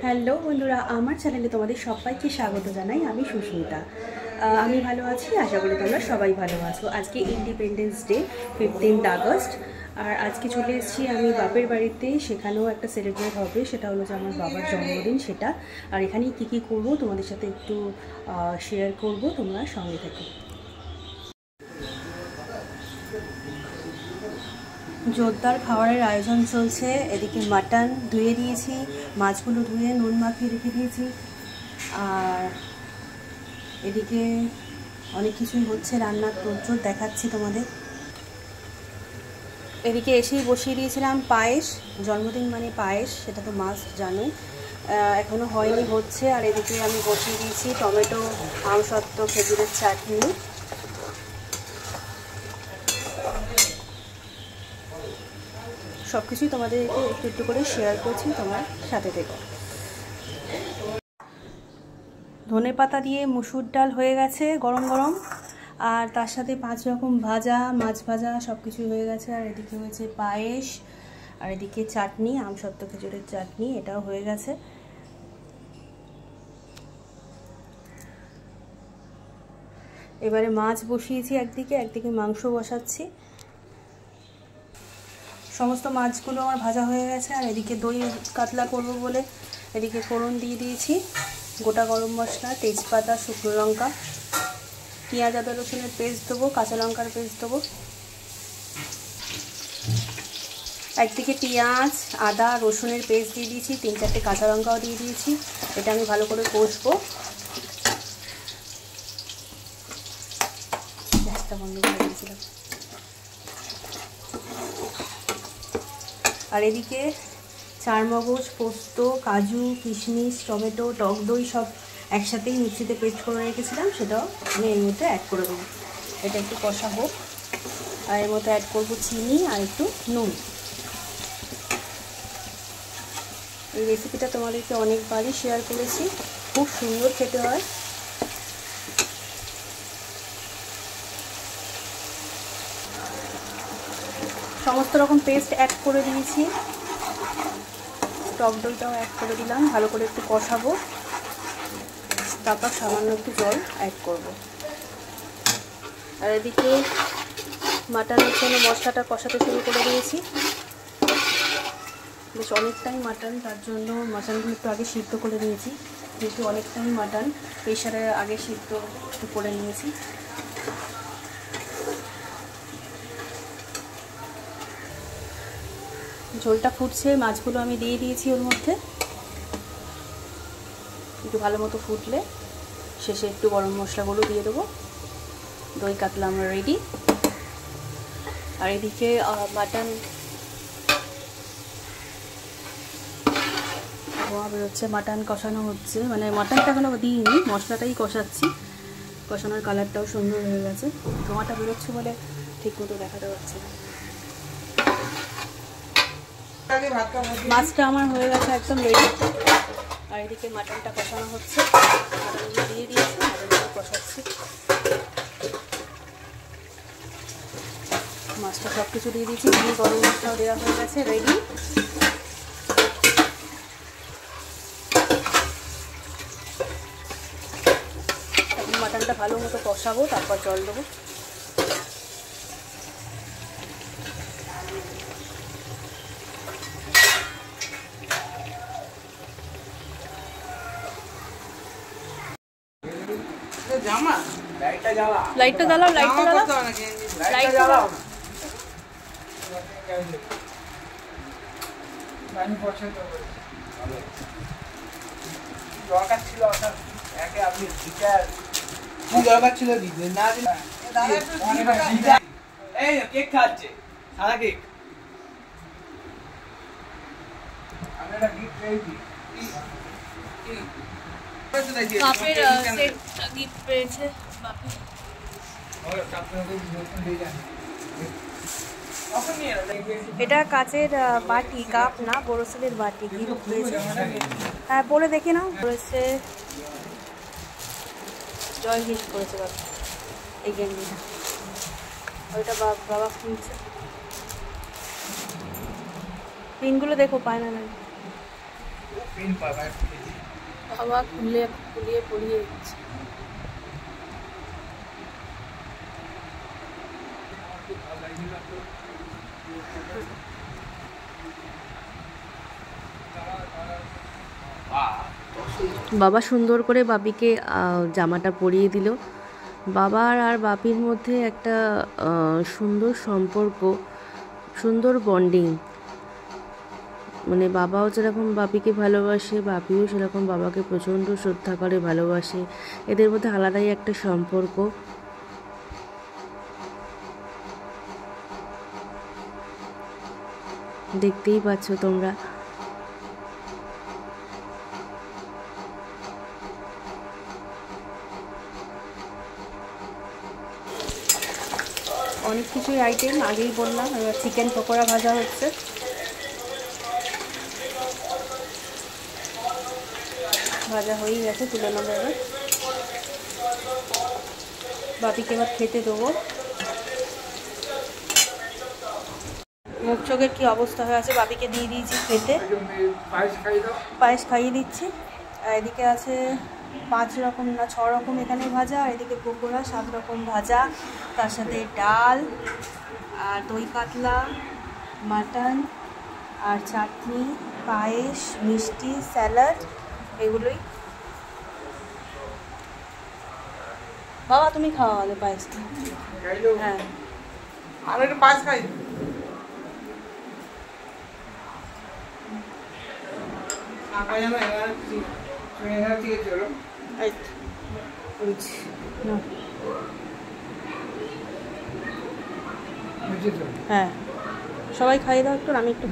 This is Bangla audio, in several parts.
হ্যালো বন্ধুরা, আমার চ্যানেলে তোমাদের সবাইকে স্বাগত জানাই। আমি সুস্মিতা। আমি ভালো আছি, আশা করি তোমরা সবাই ভালো আছো। আজকে ইন্ডিপেন্ডেন্স ডে, 15th আগস্ট। আর আজকে চলে এসেছি আমি বাপের বাড়িতে। সেখানেও একটা সেলিব্রেট হবে, সেটা হলো যে আমার বাবার জন্মদিন সেটা। আর এখানেই কী কী করবো তোমাদের সাথে একটু শেয়ার করব, তোমরা সঙ্গে থেকো। জোরদার খাবারের আয়োজন চলছে। এদিকে মাটন ধুয়ে দিয়েছি, মাছগুলো ধুয়ে নুন মাখিয়ে রেখে দিয়েছি। আর এদিকে অনেক কিছুই হচ্ছে, রান্নার তোড়জোড় দেখাচ্ছি তোমাদের। এদিকে এসেই বসিয়ে দিয়েছিলাম পায়েস। জন্মদিন মানে পায়েস, সেটা তো মাস্ট জানোই। এখনও হয়নি, হচ্ছে। আর এদিকে আমি বসিয়ে দিয়েছি টমেটো, আমসত্ত্ব, খেজুরের চাটনি। সব কিছুই তোমাদেরকে একটু একটু করে শেয়ার করছি, তোমার সাথে থেকো। ধনেপাতা দিয়ে মুসুর ডাল হয়ে গেছে গরম গরম, আর তার সাথে 5 রকম ভাজা, মাছ ভাজা, সব কিছুই হয়ে গেছে। আর এদিকে হয়েছে পায়েস, আর এদিকে চাটনি, আমসত্ত্ব খেজুরের চাটনি, এটাও হয়ে গেছে। এবারে মাছ বসিয়েছি একদিকে, একদিকে মাংস বসাচ্ছি। সমস্ত মাছগুলো আমার ভাজা হয়ে গেছে। আর এদিকে দই কাতলা করবো বলে এদিকে ফোড়ন দিয়ে দিয়েছি। গোটা গরম মশলা, তেজপাতা, শুকনো লঙ্কা, পেঁয়াজ আদা রসুনের পেস্ট দেবো, কাঁচা লঙ্কার পেস্ট দেবো। একদিকে পেঁয়াজ আদা রসুনের পেস্ট দিয়ে দিয়েছি, 3-4টে কাঁচা লঙ্কাও দিয়ে দিয়েছি। এটা আমি ভালো করে কষবো। গ্যাসটা বন্ধ করে দিয়েছিলাম। আর এদিকে চারমগজ, পোস্ত, কাজু, কিশমিশ, টমেটো, টক দই সব একসাথেই মিক্সিতে পেস্ট করে রেখেছিলাম, সেটাও আমি এর মধ্যে অ্যাড করে দেবো। এটা একটু কষা হোক। আর এর মধ্যে অ্যাড করবো চিনি আর একটু নুন। এই রেসিপিটা তোমাদেরকে অনেকবারই শেয়ার করেছি, খুব সুন্দর খেতে হয়। সমস্ত রকম পেস্ট অ্যাড করে দিয়েছি, টক দইটাও অ্যাড করে দিলাম। ভালো করে একটু কষাবো, তারপর সামান্য একটু জল অ্যাড করব। আর এদিকে মাটনের জন্য মশলাটা কষাতে শুরু করে দিয়েছি। বেশ অনেকটাই মাটন, তার জন্য মাটনগুলো একটু আগে সিদ্ধ করে নিয়েছি। যেহেতু অনেকটাই মাটন, প্রেশারে আগে সিদ্ধ একটু করে নিয়েছি। ঝোলটা ফুটছে, মাছগুলো আমি দিয়ে দিয়েছি ওর মধ্যে। একটু ভালো মতো ফুটলে শেষে একটু গরম মশলাগুলো দিয়ে দেবো। দই কাতলা আমার রেডি। আর এদিকে মাটন ধোঁয়া বেরোচ্ছে, মাটন কষানো হচ্ছে, মানে মাটনটা এখনো দিইনি, মশলাটাই কষাচ্ছি। কষানোর কালারটাও সুন্দর হয়ে গেছে, ধোঁয়াটা বেরোচ্ছে বলে ঠিক মতো দেখাতে পারছি না। মাছটা আমার হয়ে গেছে একদম রেডি। আর এদিকে মাটনটা কষানো হচ্ছে, মাটনগুলো দিয়ে দিয়েছি, মাটনগুলো কষাচ্ছি। মাছটা সব কিছু দিয়ে দিয়েছি, ঘি গরম মশলাও দেওয়া হয়ে গেছে, রেডি। এখন মাটনটা ভালো মতো কষাবো, তারপর জল দেবো। লাইটটা জ্বালাও, লাইটটা জ্বালাও, লাইটটা জ্বালাও। দরকার ছিল একে আপনি টিচার কি দরকার ছিল দিতে না দিলে এই কেক খাচ্ছে, সাদা কেক। আমি একটা গিফট পেয়েছি। বাপের সেট গিফট পেয়েছে বাপি। এটা কাচের বাটি, কাপ না, বোরোসিলের বাটি গিফট পেয়েছে। হ্যাঁ, পরে দেখে নাও। করেছে জয় গিফট করেছে বাবা এই গেঞ্জিটা। ওইটা বাবা কিনছে। পিনগুলো দেখো, পায় না। বাবা খুলিয়ে পড়িয়ে দিচ্ছে। বাবা সুন্দর করে বাপিকে জামাটা পরিয়ে দিল। বাবার আর বাপির মধ্যে একটা সুন্দর সম্পর্ক, সুন্দর বন্ডিং। মানে বাবাও যেরকম বাপিকে ভালোবাসে, বাপিও সেরকম বাবাকে প্রচণ্ড শ্রদ্ধা করে, ভালোবাসে। এদের মধ্যে আলাদাই একটা সম্পর্ক। দেখতেই পাচ্ছ তোমরা। অনেক কিছুই আইটেম আগেই বললাম। এবার চিকেন পকোড়া ভাজা হচ্ছে। ভাজা হয়েই গেছে, তুলে নেবো এবার। বাপিকে এবার খেতে দেবো। মুখ চোখের কি অবস্থা হয়ে আছে। বাপিকে দিয়ে দিয়েছি খেতে, পায়েস খাইয়ে দিচ্ছি। আর এদিকে আছে 5 রকম না 6 রকম এখানে ভাজা, আর এদিকে পকোড়া 7 রকম ভাজা, তার সাথে ডাল আর দই কাতলা, মাটন আর চাটনি, পায়েস, মিষ্টি, স্যালাড, এগুলোই। বাবা তুমি খাওয়া আমাদের পায়েসটা। হ্যাঁ আর একটু পায়েস খাই। হ্যাঁ সবাই খাইয়ে দাও একটু। আমি একটু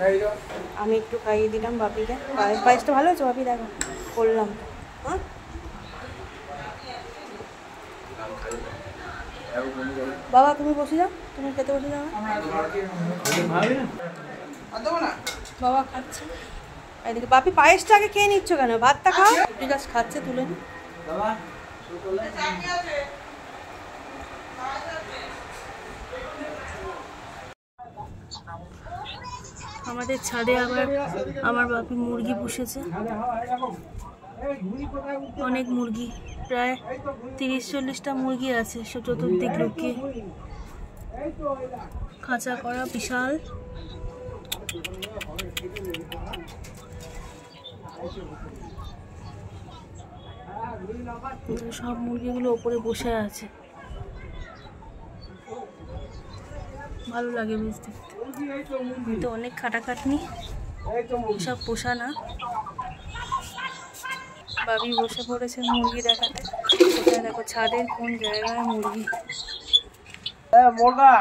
খাই দাও। আমি একটু খাইয়ে দিলাম বাপিকে। পায়েসটা ভালো হয়েছে বাপি, দেখো করলাম। হ্যাঁ বাবা তুমি বসে যাও, তুমি খেতে বসে যাও। বাবা খাচ্ছে, এদিকে বাপি পায়েসটা আগে খেয়ে নিচ্ছ কেন? ভাতটা খাও। ঠিক আছে খাচ্ছে, তুলে নি। আমাদের ছাদে আবার আমার বাপি মুরগি পুষেছে। অনেক মুরগি, প্রায় 30-40টা মুরগি আছে, সব চতুর্দিক লুকিয়ে খাঁচা করা, বিশাল। সব মুরগিগুলো ওপরে বসে আছে, ভালো লাগে বেশ দেখতে। তো অনেক খাটাখাটনি, সব পোষা না। বাবি বসে পড়েছে মুরগি দেখাতে। কোথায় দেখো ছাদের কোন জায়গায় মুরগি। মুরগা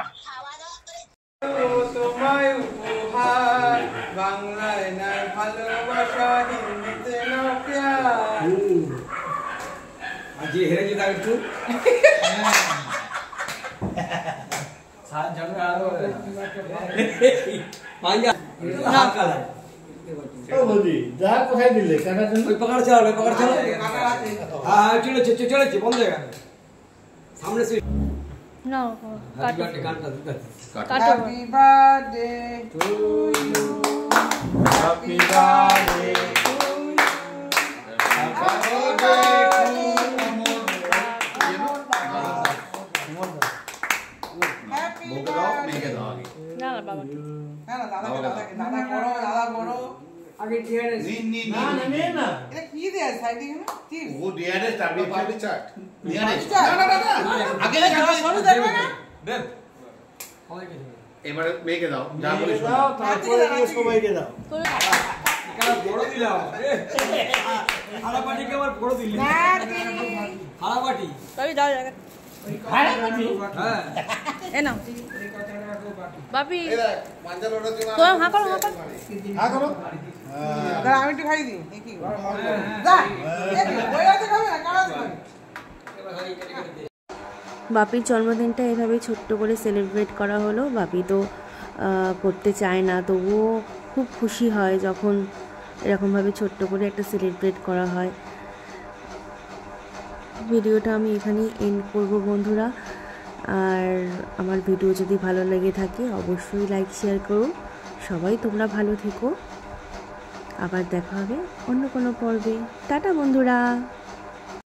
তোমায় উপহার, বাংলায় নাই ভালোবাসা, হিন্দিতে না প্যার। আজ হেরেছি তার একটু সাত জানো আরো পাইয়া না কালা। ও বলি যা কোথায় দিলে কাটা জন্য ওই পকড় চালা, ওই পকড় চালা। হ্যাঁ চলেছে বন্ধ হয়ে গেল সামনে সে না কাটো গানটা কাটো। Happy birthday to you, happy birthday to you, happy birthday to you. না না বাবা না না দাদা করো, দাদা করো আগে ডিআরএস না না এটা কি দেয়া সাইডে কেন ঠিক वो DRS target party chart DRS না না আগে শুরু দেখবে না দেন এবারে মেয়েকে দাও যা বলিস দাও, তারপরে দিয়ে সবাইকে দাও। কারা বড় দিলাম হারাপাটি কে আবার বড় দিলি হারাপাটি বাবি দাও জায়গা। হ্যাঁ এ নাও বাপি, এই দেখ মাঞ্জা লোটার জন্য তো হ্যাঁ করো, হ্যাঁ করো। হ্যাঁ করো। দাঁড়া আমি একটু খাই দিই দেখি। যা ওই আছে খাবে না কারা খাবে। বাপির জন্মদিনটা এভাবেই ছোট্ট করে সেলিব্রেট করা হলো। বাপি তো করতে চায় না, তবুও খুব খুশি হয় যখন এরকমভাবে ছোট্ট করে একটা সেলিব্রেট করা হয়। ভিডিওটা আমি এখানেই এন্ড করব বন্ধুরা। আর আমার ভিডিও যদি ভালো লেগে থাকে অবশ্যই লাইক শেয়ার করো। সবাই তোমরা ভালো থেকো। আবার দেখা হবে অন্য কোনো পর্বে। টাটা বন্ধুরা।